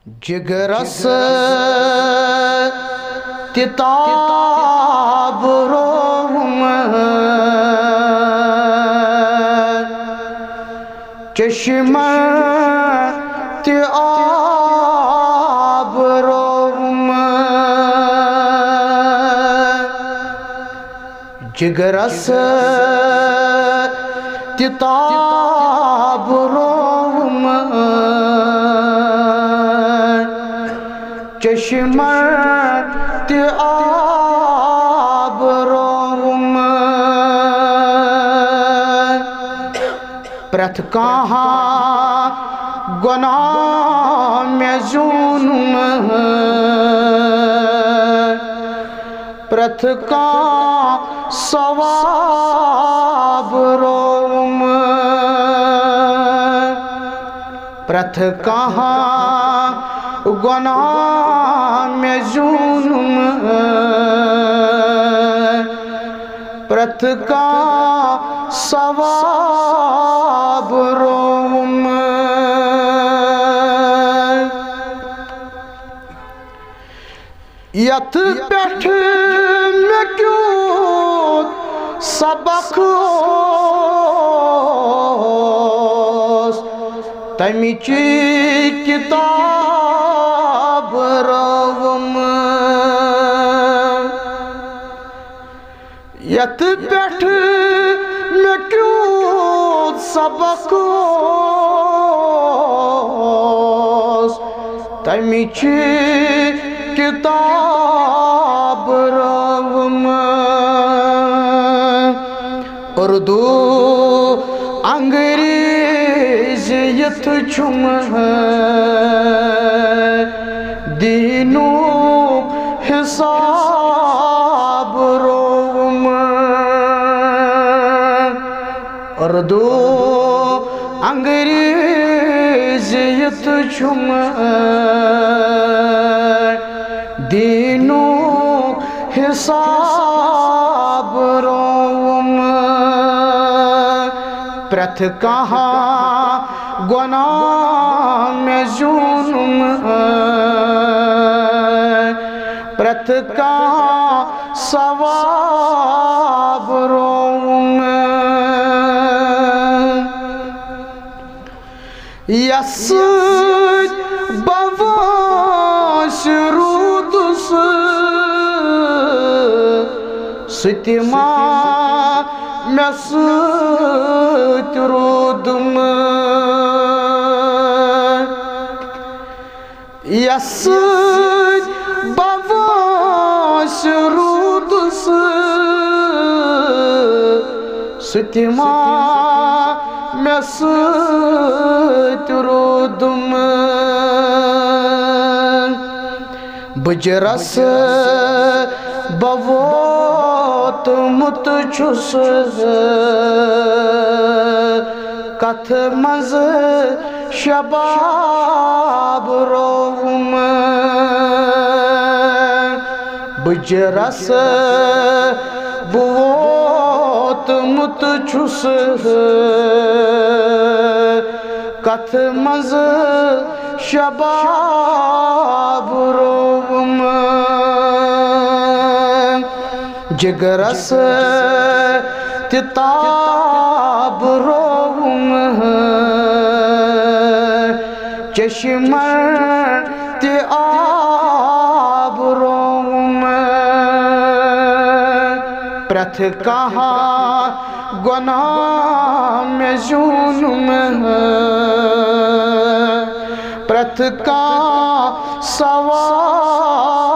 جگرس تتاب روم چشم تآب روم جگرس تتاب روم چشم تآب روم پرت کہاں گناہ میں ظلم پرت کہاں ثواب روم پرت کہاں گناہ میں ظلم پرت کہاں ثواب روم یت پیٹھ میں کیوں سبق تمچ کتاب روم یت پیٹھ میں کیوں سبق تمچ کتاب روم اردو انگریزیت چھم دینو حساب روم اردو انگریزیت چھم دینو حساب روم پرت کہاں گناہ میں ظلم پرت کہاں ثواب روم یس بواش رودس ستما میں ست رودم یس بواش رودس ستما میں ست رودم بجرس بوت مت چھس کتھ مز شباب روم بجرس بوت مت چھس کتھ مز شباب روم جگرس تتاب روم چشم تآب روم پرت کہاں گناہ میں ظلم پرت کہاں ثواب